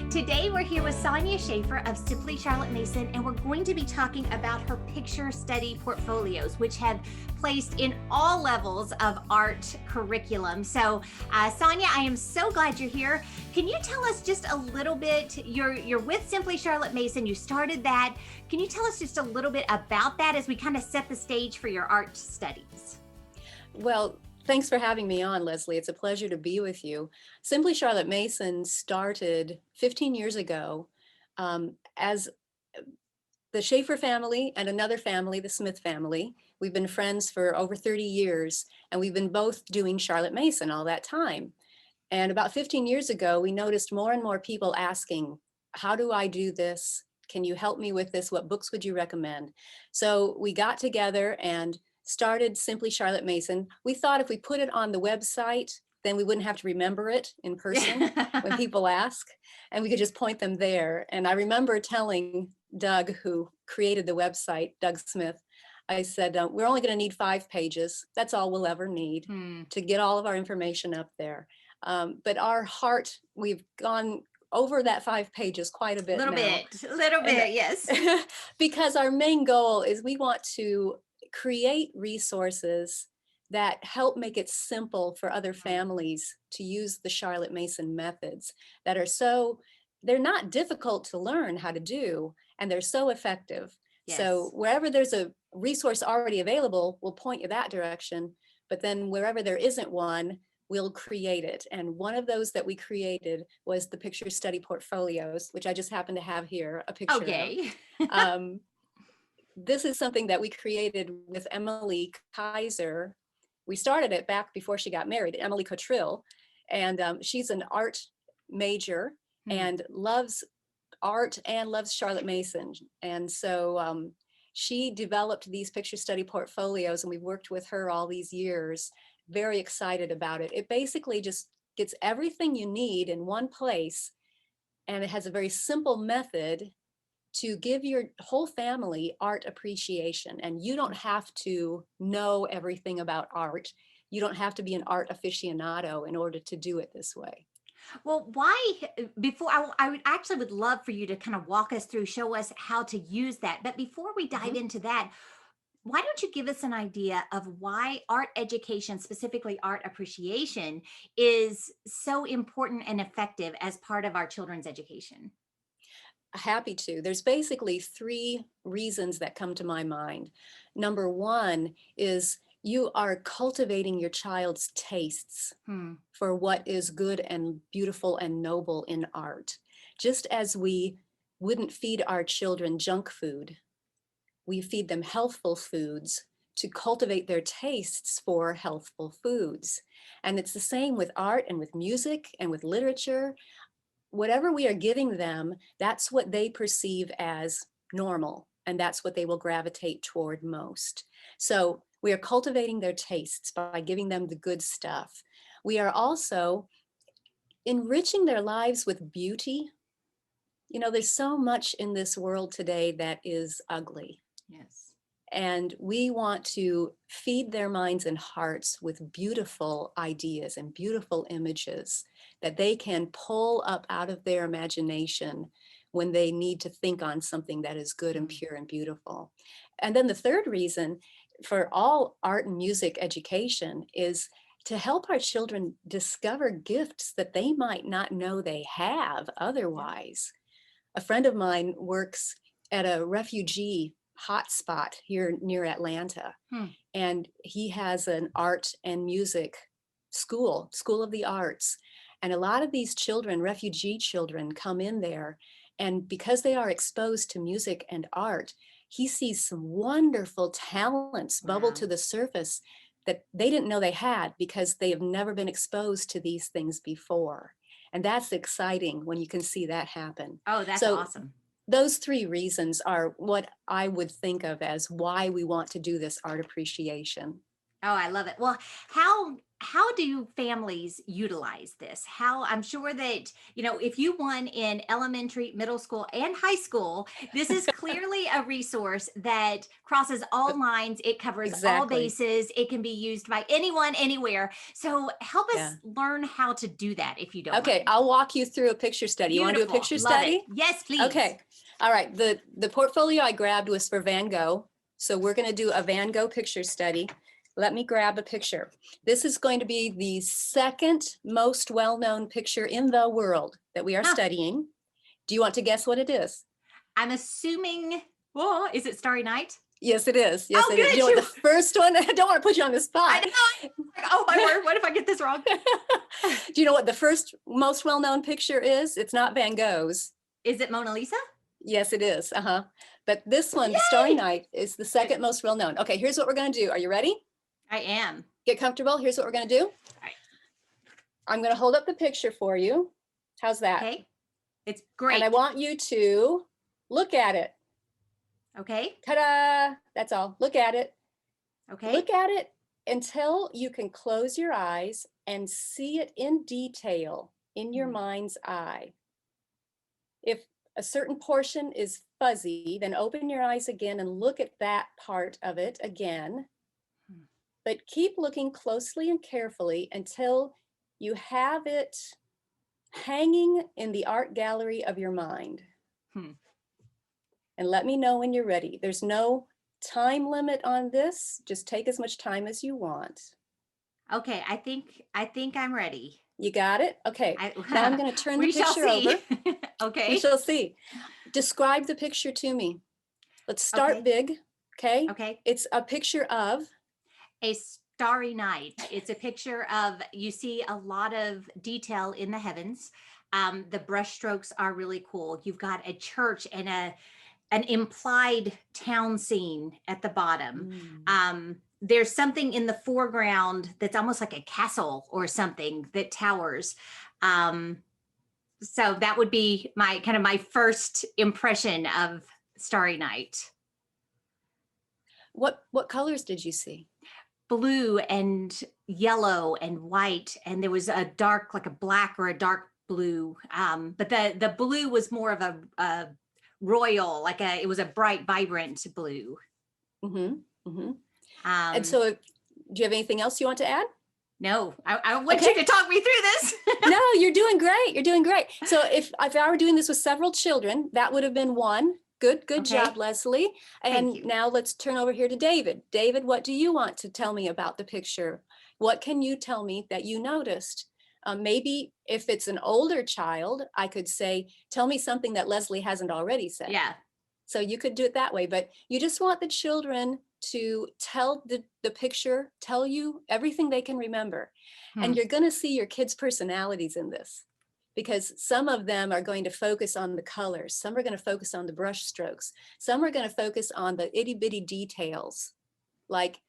Today we're here with Sonya Shafer of Simply Charlotte Mason, and we're going to be talking about her picture study portfolios, which have placed in all levels of art curriculum. So Sonya, I am so glad you're here. Can you tell us just a little bit, you're with Simply Charlotte Mason, you started that. Can you tell us just a little bit about that as we kind of set the stage for your art studies? Well, thanks for having me on, Leslie. It's a pleasure to be with you. Simply Charlotte Mason started 15 years ago as the Shafer family and another family, the Smith family. We've been friends for over 30 years, and we've been both doing Charlotte Mason all that time. And about 15 years ago, we noticed more and more people asking, how do I do this? Can you help me with this? What books would you recommend? So we got together and started Simply Charlotte Mason. We thought if we put it on the website, then we wouldn't have to remember it in person when people ask, and we could just point them there. And I remember telling Doug, who created the website, Doug Smith, I said, we're only going to need 5 pages. That's all we'll ever need to get all of our information up there. But our heart, we've gone over that 5 pages quite a bit little now. Little bit, yes. Because our main goal is we want to create resources that help make it simple for other families to use the Charlotte Mason methods that are they're not difficult to learn how to do, and they're so effective. Yes. So wherever there's a resource already available, we'll point you that direction. But then wherever there isn't one, we'll create it. And one of those that we created was the picture study portfolios, which I just happen to have here, a picture Okay. of. This is something that we created with Emily Kaiser. We started it back before she got married, Emily Cottrill, and she's an art major and loves art and loves Charlotte Mason. And so she developed these picture study portfolios, and we've worked with her all these years. Very excited about it. It basically just gets everything you need in one place, and it has a very simple method to give your whole family art appreciation. And you don't have to know everything about art. You don't have to be an art aficionado in order to do it this way. Well, before would love for you to kind of walk us through, show us how to use that. But before we dive into that, why don't you give us an idea of why art education, specifically art appreciation, is so important and effective as part of our children's education? Happy to. There's basically 3 reasons that come to my mind. Number 1 is you are cultivating your child's tastes for what is good and beautiful and noble in art. Just as we wouldn't feed our children junk food, we feed them healthful foods to cultivate their tastes for healthful foods. And it's the same with art and with music and with literature. Whatever we are giving them, that's what they perceive as normal, and that's what they will gravitate toward most. So we are cultivating their tastes by giving them the good stuff. We are also enriching their lives with beauty. You know, there's so much in this world today that is ugly. Yes. And we want to feed their minds and hearts with beautiful ideas and beautiful images that they can pull up out of their imagination when they need to think on something that is good and pure and beautiful. And then the third reason for all art and music education is to help our children discover gifts that they might not know they have otherwise. A friend of mine works at a refugee hotspot here near Atlanta. And he has an art and music school of the arts. And a lot of these children, refugee children, come in there. And because they are exposed to music and art, he sees some wonderful talents bubble to the surface that they didn't know they had because they have never been exposed to these things before. And that's exciting when you can see that happen. Oh, that's awesome. Those 3 reasons are what I would think of as why we want to do this art appreciation. Oh, I love it. Well, how do families utilize this? How I'm sure that, if you won in elementary, middle school, and high school, this is clearly a resource that crosses all lines. It covers all Exactly. bases. It can be used by anyone, anywhere. So help us Yeah. learn how to do that if you don't Okay, mind. I'll walk you through a picture study. You want to do a Beautiful. picture Love it. study? Yes, please. Okay. All right. The portfolio I grabbed was for Van Gogh. So we're going to do a Van Gogh picture study. Let me grab a picture. This is going to be the second most well-known picture in the world that we are studying. Do you want to guess what it is? I'm assuming, is it Starry Night? Yes, it is. Yes, Oh, it is. good. You know what the first one? I don't want to put you on the spot. I know. Oh, my word. What if I get this wrong? Do you know what the first most well-known picture is? It's not Van Gogh's. Is it Mona Lisa? Yes, it is. But this one, the Starry Night, is the second most well-known. Okay, here's what we're going to do. Are you ready? I am. Get comfortable. Here's what we're going to do. All right. I'm going to hold up the picture for you. How's that? Okay. It's great. And I want you to look at it. Okay. Ta-da! That's all. Look at it. Okay. Look at it until you can close your eyes and see it in detail in your mind's eye. If a certain portion is fuzzy, then open your eyes again and look at that part of it again. But keep looking closely and carefully until you have it hanging in the art gallery of your mind. And let me know when you're ready. There's no time limit on this. Just take as much time as you want. Okay, I think I'm ready. You got it? Okay. Now I'm going to turn the picture over. Okay. We shall see. Describe the picture to me. Let's start big. Okay. Okay. It's a picture of a starry night. It's a picture of, you see a lot of detail in the heavens. The brush strokes are really cool. You've got a church and an implied town scene at the bottom. There's something in the foreground that's almost like a castle or something that towers. So that would be my first impression of Starry Night. What colors did you see? Blue and yellow and white, and there was a dark, like a black or a dark blue. But the blue was more of a royal, it was a bright, vibrant blue. And so, do you have anything else you want to add? No, I want you to talk me through this. No, you're doing great. You're doing great. So if I were doing this with several children, that would have been one. Good job, Leslie. And now let's turn over here to David. David, what do you want to tell me about the picture? What can you tell me that you noticed? Maybe if it's an older child, I could say, tell me something that Leslie hasn't already said. Yeah. So you could do it that way, but you just want the children to tell the picture, tell you everything they can remember. And you're going to see your kids' personalities in this, because some of them are going to focus on the colors. Some are going to focus on the brush strokes. Some are going to focus on the itty bitty details. Like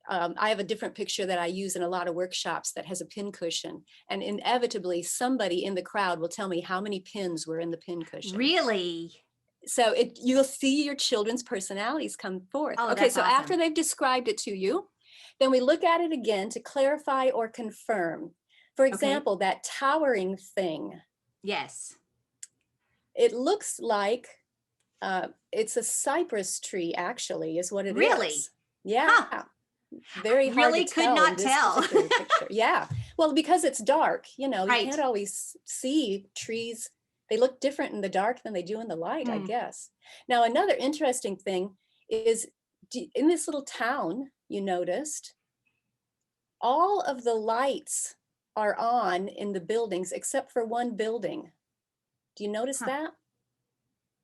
I have a different picture that I use in a lot of workshops that has a pin cushion. And inevitably somebody in the crowd will tell me how many pins were in the pin cushion. Really? So you'll see your children's personalities come forth. Oh, okay, that's so awesome. after they've described it to you, then we look at it again to clarify or confirm. For example, that towering thing. Yes. It looks like it's a cypress tree, actually, is what it is. Really? Yeah. Huh. Very hard really to tell. Could not tell. Picture. Yeah. Well, because it's dark, you Right. can't always see trees. They look different in the dark than they do in the light, I guess. Now, another interesting thing is in this little town, you noticed, all of the lights are on in the buildings except for one building. Do you notice that?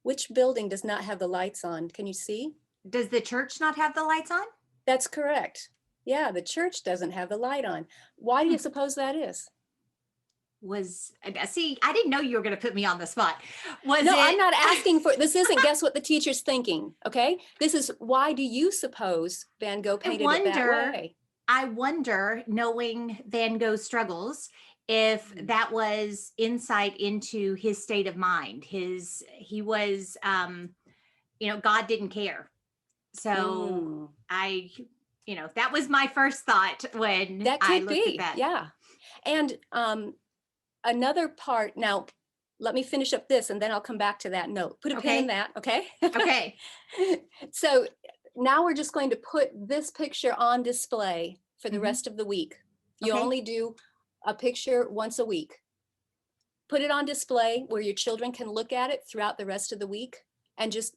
Which building does not have the lights on? Can you see? Does the church not have the lights on? That's correct. Yeah, the church doesn't have the light on. Why do you suppose that is? I didn't know you were going to put me on the spot. I'm not asking for, this isn't guess what the teacher's thinking, okay? This is, why do you suppose Van Gogh painted it that way? I wonder, knowing Van Gogh's struggles, if that was insight into his state of mind. He was, God didn't care. So that was my first thought when That I could looked at be, that. yeah. And another part, now let me finish up this and then I'll come back to that note. Put a pin in Okay. that, okay? Okay. So now we're just going to put this picture on display for the rest of the week. You Okay. only do a picture once a week. Put it on display where your children can look at it throughout the rest of the week and just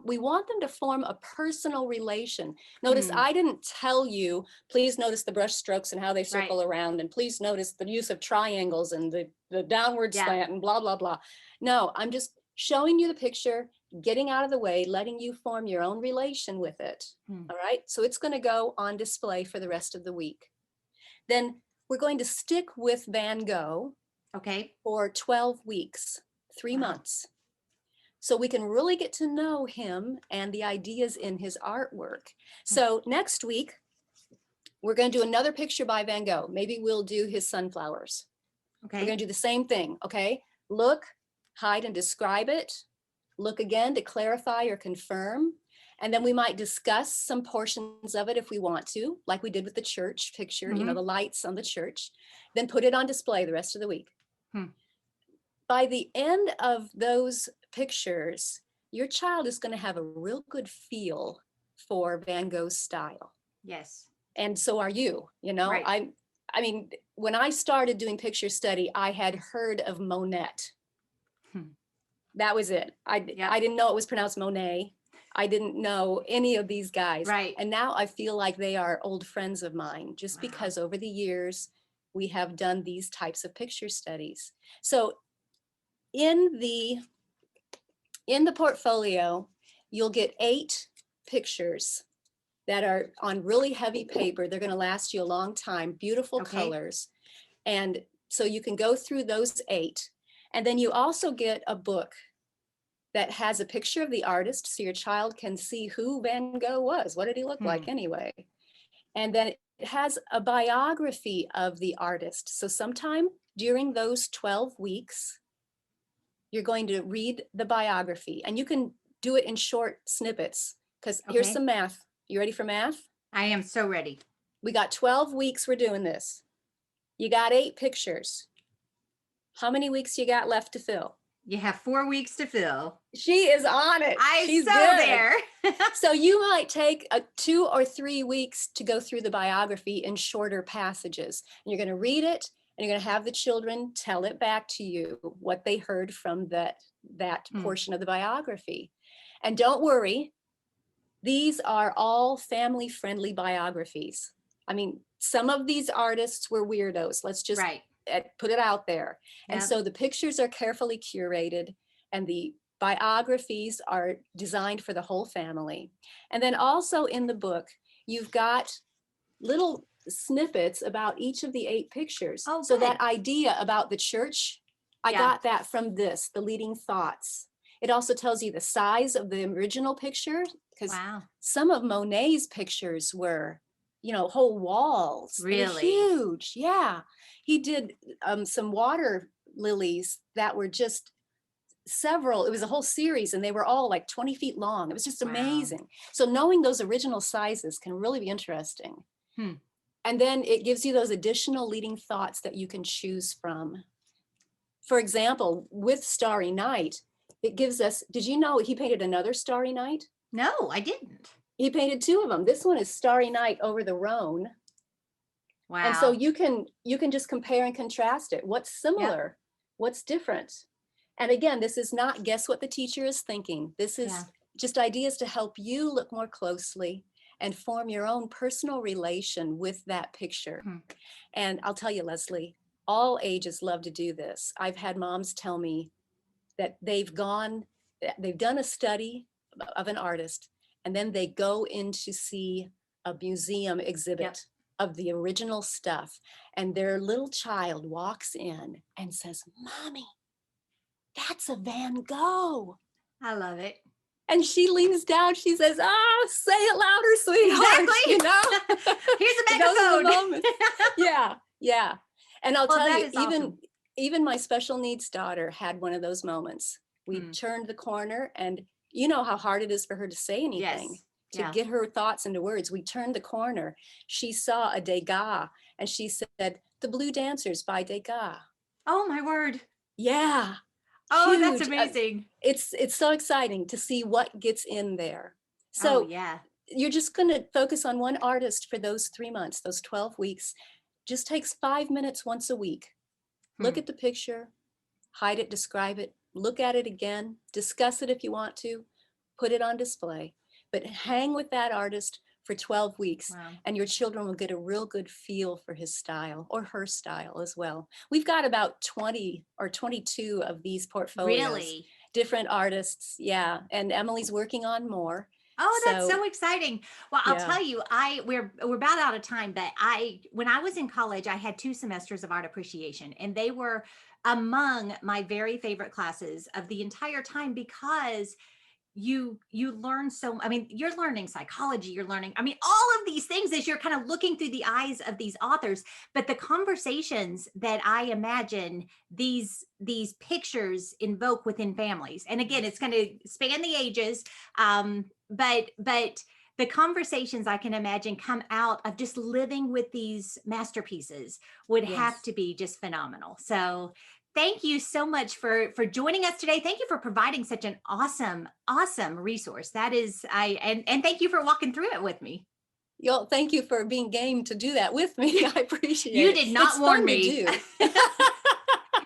we want them to form a personal relation. Notice I didn't tell you, please notice the brush strokes and how they circle around, and please notice the use of triangles and the downward slant and blah, blah, blah. No, I'm just showing you the picture, getting out of the way, letting you form your own relation with it. All right, so it's going to go on display for the rest of the week. Then we're going to stick with Van Gogh for 12 weeks, 3 months. So we can really get to know him and the ideas in his artwork. So next week, we're going to do another picture by Van Gogh. Maybe we'll do his sunflowers. We're going to do the same thing, okay? Look, hide and describe it. Look again to clarify or confirm. And then we might discuss some portions of it if we want to, like we did with the church picture, the lights on the church. Then put it on display the rest of the week. By the end of those pictures, your child is going to have a real good feel for Van Gogh's style. Yes. And so are you, I mean, when I started doing picture study, I had heard of Monet. That was it. I didn't know it was pronounced Monet. I didn't know any of these guys. Right. And now I feel like they are old friends of mine, just because over the years, we have done these types of picture studies. So in the portfolio, you'll get 8 pictures that are on really heavy paper. They're going to last you a long time, beautiful colors. And so you can go through those 8. And then you also get a book that has a picture of the artist, so your child can see who Van Gogh was. What did he look like anyway? And then it has a biography of the artist. So sometime during those 12 weeks, you're going to read the biography, and you can do it in short snippets, because here's some math. You ready for math? I am so ready. We got 12 weeks we're doing this. You got 8 pictures. How many weeks you got left to fill? You have 4 weeks to fill. She is on it. She's so good. There. So you might take 2 or 3 weeks to go through the biography in shorter passages. And you're going to read it, and you're going to have the children tell it back to you, what they heard from that portion of the biography. And don't worry, these are all family-friendly biographies. I mean, some of these artists were weirdos. Let's just put it out there. And so the pictures are carefully curated, and the biographies are designed for the whole family. And then also in the book, you've got little snippets about each of the 8 pictures. So that idea about the church, I got that from this, the leading thoughts. It also tells you the size of the original picture, because some of Monet's pictures were, whole walls. Really? Huge. Yeah. He did some water lilies that were just several, it was a whole series, and they were all like 20 feet long. It was just amazing. So knowing those original sizes can really be interesting. And then it gives you those additional leading thoughts that you can choose from. For example, with Starry Night, it gives us, did you know he painted another Starry Night? No, I didn't. He painted 2 of them. This one is Starry Night over the Rhone. Wow. And so you can just compare and contrast it. What's similar? What's different? And again, this is not guess what the teacher is thinking. This is just ideas to help you look more closely and form your own personal relation with that picture. And I'll tell you, Leslie, all ages love to do this. I've had moms tell me that they've done a study of an artist, and then they go in to see a museum exhibit of the original stuff, and their little child walks in and says, "Mommy, that's a Van Gogh." I love it. And she leans down, she says, say it louder, sweetheart. Exactly. Here's a megaphone. Yeah. And I'll tell you, awesome. even my special needs daughter had one of those moments. We turned the corner, and you know how hard it is for her to say anything. to Yeah. get her thoughts into words. We turned the corner. She saw a Degas and she said, "The Blue Dancers by Degas." Oh my word. Yeah, Oh, that's huge. amazing. It's so exciting to see what gets in there. Oh So yeah. you're just going to focus on one artist for those 3 months, those 12 weeks. Just takes 5 minutes once a week. Look Hmm. at the picture, hide it, describe it, look at it again, discuss it if you want to, put it on display, but hang with that artist for 12 weeks Wow. and your children will get a real good feel for his style or her style as well. We've got about 20 or 22 of these portfolios, Really? different artists. Yeah. And Emily's working on more. Oh, that's So so exciting. Well, I'll yeah. tell you, we're about out of time, but when I was in college, I had 2 semesters of art appreciation, and they were among my very favorite classes of the entire time because you learn so, I mean, you're learning psychology, you're learning, I mean, all of these things as you're kind of looking through the eyes of these authors, but the conversations that I imagine these pictures invoke within families, and again, it's going to span the ages, but the conversations I can imagine come out of just living with these masterpieces would have Yes. to be just phenomenal. So thank you so much for joining us today. Thank you for providing such an awesome resource. That is, and thank you for walking through it with me. Yo, thank you for being game to do that with me. I appreciate You it. did not It's warn fun to me. do.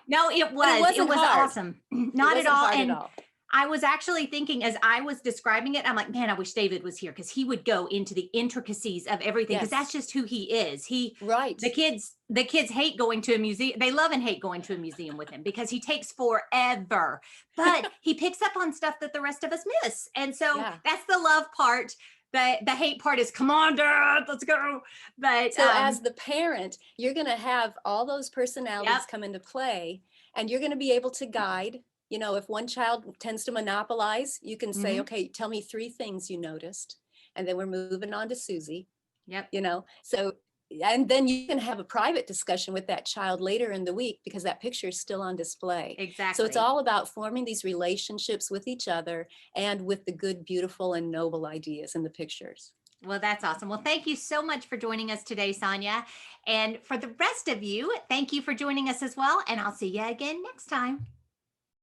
No, But it it wasn't was hard. awesome. It Not at wasn't all. hard at And all. I was actually thinking as I was describing it, I'm like, man, I wish David was here because he would go into the intricacies of everything because that's Yes. just who he is. Right. The kids hate going to a museum. They love and hate going to a museum with him because he takes forever, but he picks up on stuff that the rest of us miss. And so Yeah. that's the love part. The hate part is, come on, Dad, let's go. But So as the parent, you're going to have all those personalities yep. come into play and you're going to be able to guide. You know, if one child tends to monopolize, you can say, Mhm. okay, tell me 3 things you noticed. And then we're moving on to Susie, Yep. you know. So, and then you can have a private discussion with that child later in the week because that picture is still on display. So it's Exactly. all about forming these relationships with each other and with the good, beautiful, and noble ideas in the pictures. Well, that's awesome. Well, thank you so much for joining us today, Sonya. And for the rest of you, thank you for joining us as well. And I'll see you again next time.